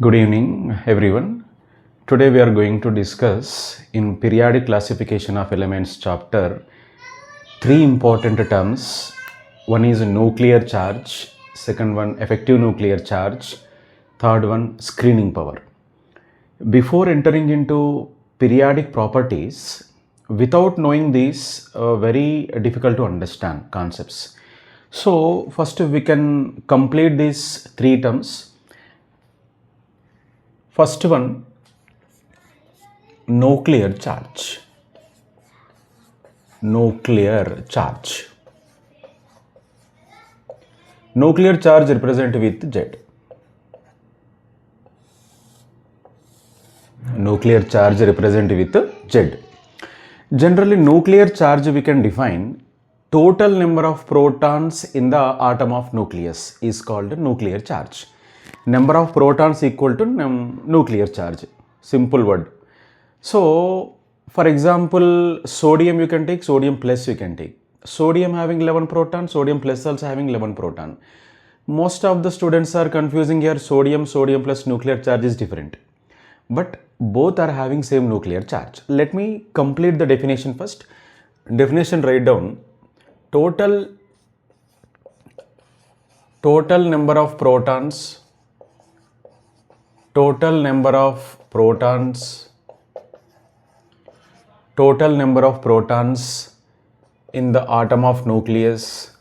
Good evening, everyone. Today we are going to discuss in periodic classification of elements chapter three important terms. One is nuclear charge, second one effective nuclear charge, third one screening power. Before entering into periodic properties, without knowing these, very difficult to understand concepts. So first we can complete these three terms. First one, nuclear charge. Nuclear charge. Nuclear charge represent with Z. Nuclear charge represent with Z. Generally, nuclear charge we can define total number of protons in the atom of nucleus is called nuclear charge. Number of protons equal to nuclear charge. Simple word. So, for example, sodium you can take, sodium plus you can take. Sodium having 11 proton, sodium plus also having 11 proton. Most of the students are confusing here sodium plus nuclear charge is different. But both are having same nuclear charge. Let me complete the definition first. Definition write down. Total number of protons. Total number of protons in the atom of nucleus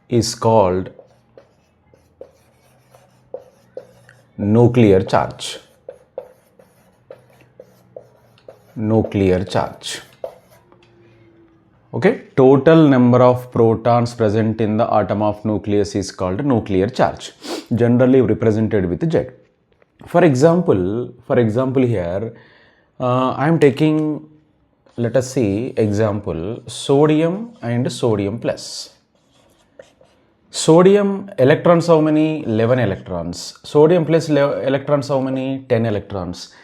is called nuclear charge. Nuclear charge. Okay, total number of protons present in the atom of nucleus is called nuclear charge, generally represented with Z. For example here, I am taking, let us see example, sodium and sodium plus. Sodium electrons how many? 11 electrons. Sodium plus electrons how many? 10 electrons.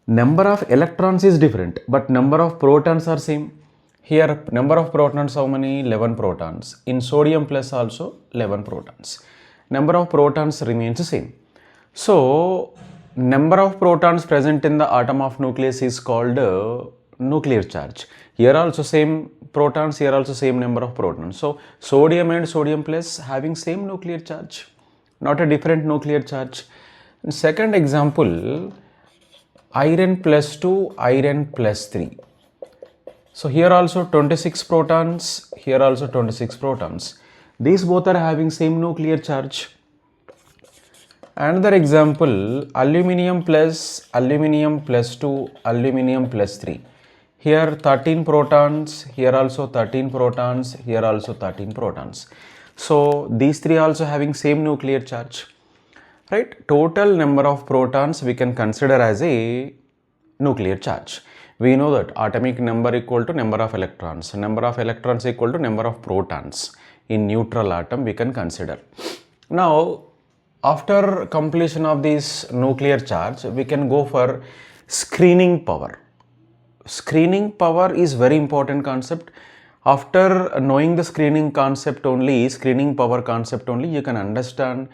Number of electrons is different, but number of protons are same. Here number of protons how many? 11 protons. In sodium plus also 11 protons. Number of protons remains the same. So number of protons present in the atom of nucleus is called nuclear charge. Here also same protons, here also same number of protons. So sodium and sodium plus having same nuclear charge, not a different nuclear charge. And second example, iron plus 2, iron plus 3. So here also 26 protons, here also 26 protons. These both are having same nuclear charge. Another example, aluminium plus 2, aluminium plus 3. Here 13 protons, here also 13 protons, here also 13 protons. So these three also having same nuclear charge. Right? Total number of protons we can consider as a nuclear charge. We know that atomic number equal to number of electrons. Number of electrons equal to number of protons. In neutral atom we can consider. Now, after completion of this nuclear charge, we can go for screening power. Screening power is very important concept. After knowing the screening power concept only, you can understand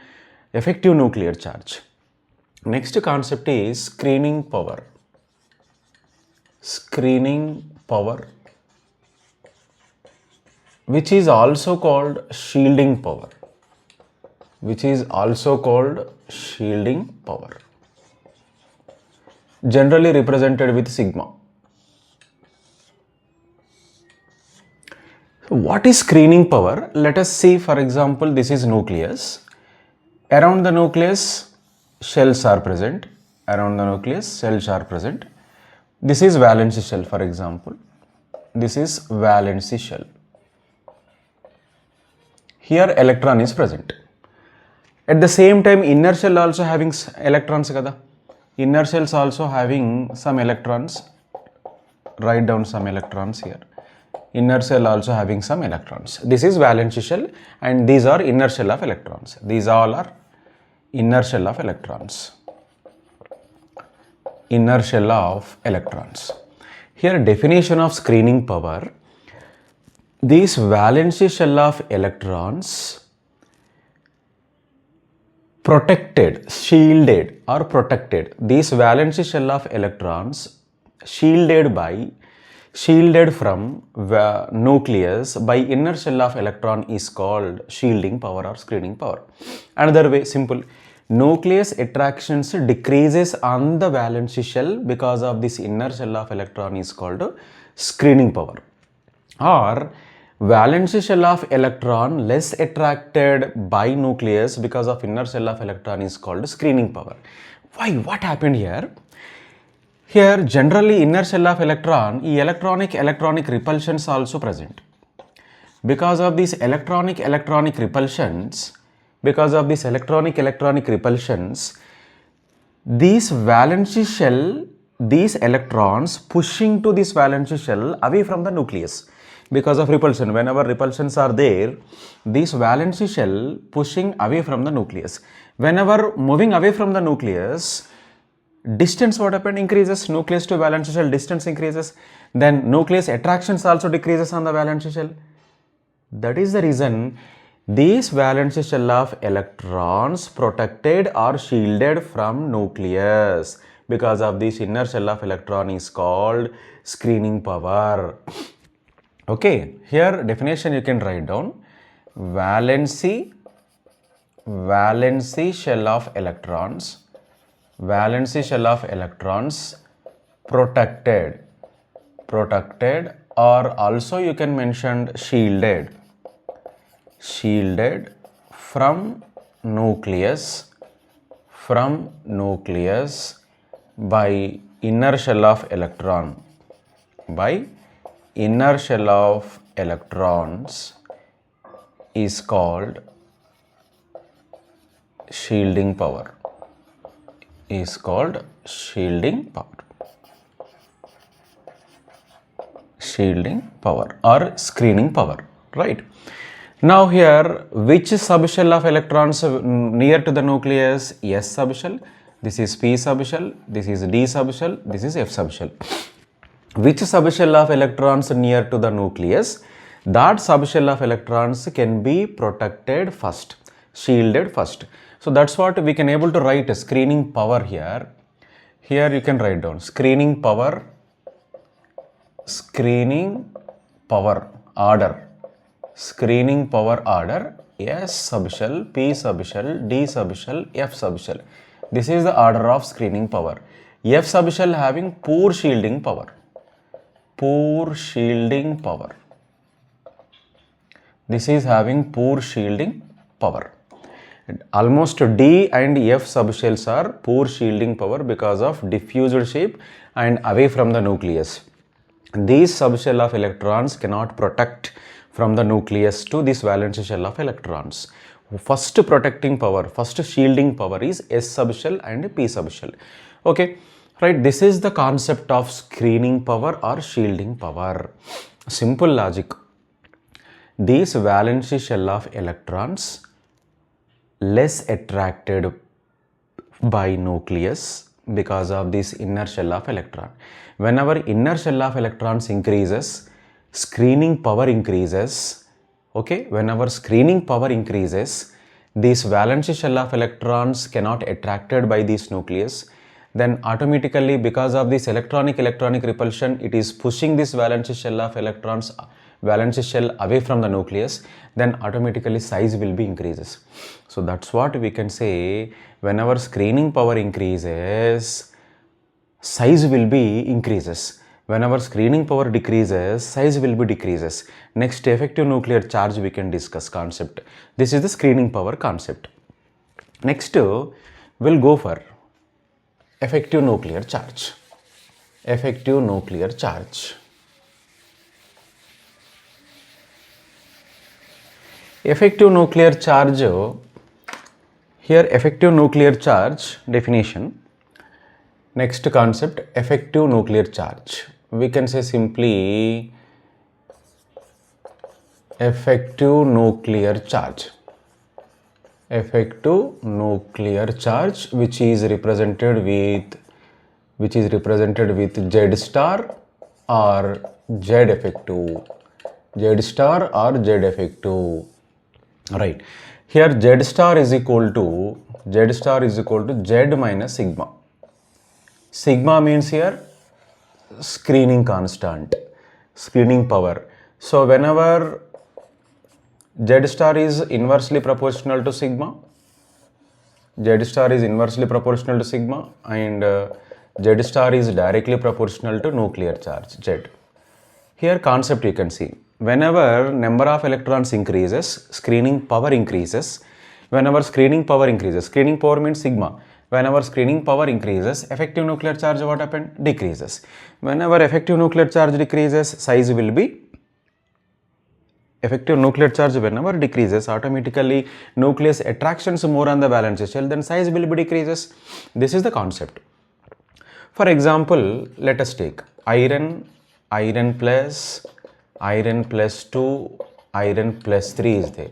effective nuclear charge. Next concept is screening power. Screening power, which is also called shielding power. Generally represented with sigma. So what is screening power? Let us see, for example, this is nucleus. Around the nucleus, shells are present. This is valence shell, for example. This is valence shell. Here electron is present. At the same time, inner shell also having electrons. Inner shells also having some electrons. Write down some electrons here. Inner shell also having some electrons. This is valence shell and these are inner shell of electrons. These all are inner shell of electrons. Inner shell of electrons. Here definition of screening power. This valency shell of electrons protected, shielded or protected. This valency shell of electrons shielded from nucleus by inner shell of electron is called shielding power or screening power. Another way, simple. Nucleus attractions decreases on the valency shell because of this inner shell of electron is called screening power. Or valency shell of electron less attracted by nucleus because of inner shell of electron is called screening power. Why? What happened here? Here generally inner shell of electron, electronic repulsions also present. Because of these electronic repulsions, these valency shell, these electrons pushing to this valency shell away from the nucleus because of repulsion. Whenever repulsions are there, this valency shell pushing away from the nucleus. Whenever moving away from the nucleus, distance what happened? Increases. Nucleus to valency shell distance increases. Then nucleus attractions also decreases on the valency shell. That is the reason these valency shell of electrons protected or shielded from nucleus because of this inner shell of electron is called screening power. Okay, here definition you can write down. Valency shell of electrons protected or also you can mention shielded from nucleus by inner shell of electrons is called shielding power or screening power, right? Now here, which subshell of electrons near to the nucleus? S subshell, this is P subshell, this is D subshell, this is F subshell. Which subshell of electrons near to the nucleus? That subshell of electrons can be protected first, shielded first. So that's what we can able to write a screening power here. Here you can write down screening power order. Screening power order S subshell, P subshell, D subshell, F subshell. This is the order of screening power. F subshell having poor shielding power. This is having poor shielding power. Almost D and F subshells are poor shielding power because of diffused shape and away from the nucleus. These subshell of electrons cannot protect from the nucleus to this valency shell of electrons. First protecting power, first shielding power is S subshell and P subshell. Okay, right, this is the concept of screening power or shielding power. Simple logic. This valency shell of electrons less attracted by nucleus because of this inner shell of electron. Whenever inner shell of electrons increases, screening power increases. Okay, whenever screening power increases, this valency shell of electrons cannot attracted by this nucleus. Then automatically because of this electronic repulsion, it is pushing this valency shell of electrons, valency shell away from the nucleus. Then automatically size will be increases. So that's what we can say. Whenever screening power increases, size will be increases. Whenever screening power decreases, size will be decreases. Next, effective nuclear charge we can discuss concept. This is the screening power concept. Next, we'll go for effective nuclear charge. Effective nuclear charge. Effective nuclear charge, here effective nuclear charge definition. Next concept, effective nuclear charge. We can say simply effective nuclear charge. Effective nuclear charge which is represented with Z star or Z effective. Z star or Z effective. Right. Here Z star is equal to Z minus sigma. Sigma means here screening constant, screening power. So whenever Z star is inversely proportional to sigma, Z star is inversely proportional to sigma, and Z star is directly proportional to nuclear charge Z. Here concept you can see. Whenever number of electrons increases, screening power increases. Whenever screening power increases, screening power means sigma. Whenever screening power increases, effective nuclear charge what happened? Decreases. Whenever effective nuclear charge decreases, size will be effective nuclear charge whenever decreases, automatically nucleus attractions more on the valence shell, then size will be decreases. This is the concept. For example, let us take iron plus 2, iron plus 3 is there.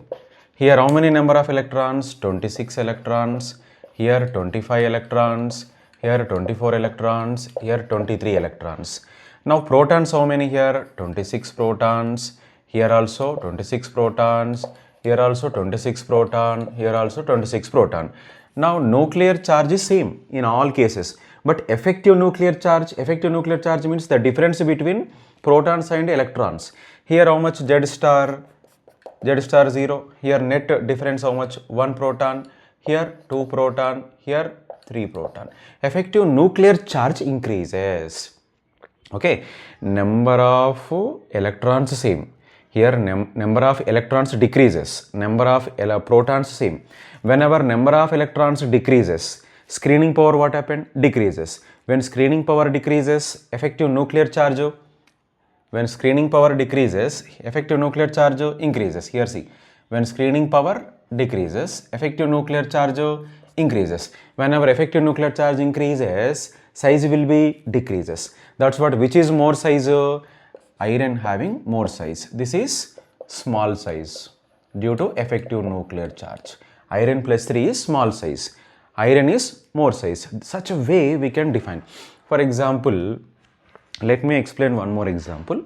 Here how many number of electrons? 26 electrons. Here 25 electrons. Here 24 electrons. Here 23 electrons. Now protons how many here? 26 protons. Here also 26 protons. Here also 26 proton. Here also 26 proton. Now nuclear charge is same in all cases. But effective nuclear charge means the difference between protons and electrons. Here how much? Z star 0. Here net difference how much? 1 proton. Here 2 proton. Here 3 proton. Effective nuclear charge increases. Okay, number of electrons same. Here number of electrons decreases. Number of protons same. Whenever number of electrons decreases, screening power what happened? Decreases. When screening power decreases, effective nuclear charge. When screening power decreases, effective nuclear charge increases. Here see, when screening power decreases, effective nuclear charge increases. Whenever effective nuclear charge increases, size will be decreases. That's what, which is more size? Iron having more size. This is small size due to effective nuclear charge. Iron plus 3 is small size. Iron is more size. Such a way we can define. For example, let me explain one more example.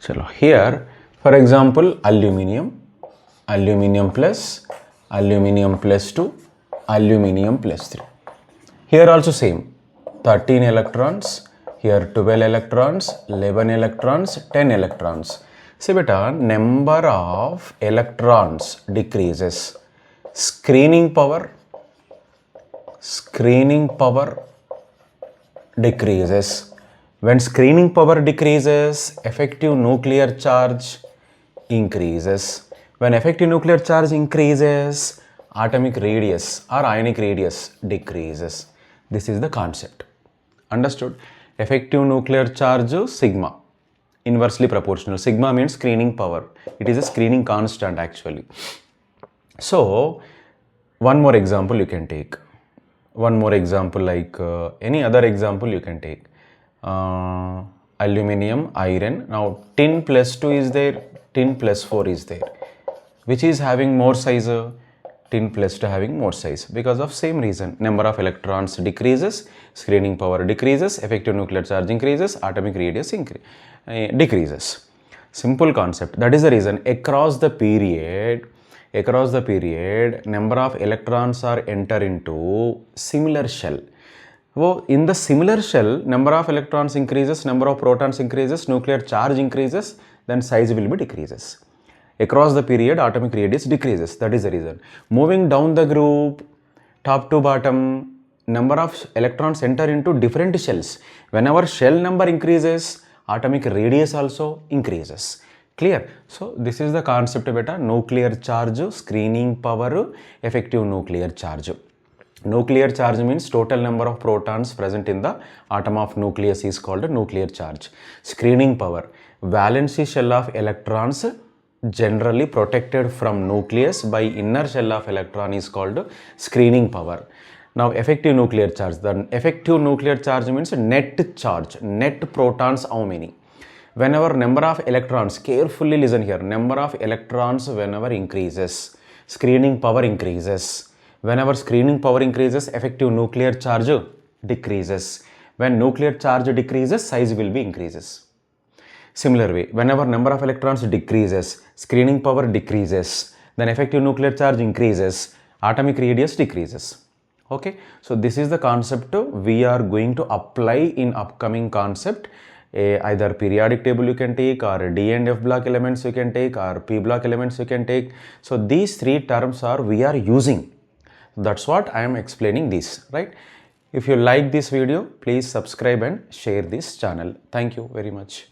Chalo, here for example aluminium plus 2, aluminium plus 3. Here also same, 13 electrons, here 12 electrons, 11 electrons, 10 electrons. See beta, number of electrons decreases, screening power decreases. When screening power decreases, effective nuclear charge increases. When effective nuclear charge increases, atomic radius or ionic radius decreases. This is the concept. Understood? Effective nuclear charge sigma, inversely proportional. Sigma means screening power. It is a screening constant actually. So one more example you can take. One more example like any other example you can take. Aluminium, iron. Now tin plus 2 is there, tin plus 4 is there. Which is having more size? Tin plus 2 having more size because of same reason. Number of electrons decreases, screening power decreases, effective nuclear charge increases, atomic radius decreases. Simple concept. That is the reason across the period, number of electrons are enter into similar shell. So in the similar shell, number of electrons increases, number of protons increases, nuclear charge increases, then size will be decreases. Across the period, atomic radius decreases. That is the reason. Moving down the group, top to bottom, number of electrons enter into different shells. Whenever shell number increases, atomic radius also increases. Clear? So this is the concept beta, nuclear charge, screening power, effective nuclear charge. Nuclear charge means total number of protons present in the atom of nucleus is called nuclear charge. Screening power, valency shell of electrons generally protected from nucleus by inner shell of electron is called screening power. Now effective nuclear charge, the effective nuclear charge means net charge, net protons how many. Whenever number of electrons, carefully listen here, number of electrons whenever increases, screening power increases. Whenever screening power increases, effective nuclear charge decreases. When nuclear charge decreases, size will be increases. Similar way, whenever number of electrons decreases, screening power decreases, then effective nuclear charge increases, atomic radius decreases. Okay, so this is the concept we are going to apply in upcoming concept. Either periodic table you can take, or D and F block elements you can take, or P block elements you can take. So these three terms are we are using. That's what I am explaining this, right? If you like this video, please subscribe and share this channel. Thank you very much.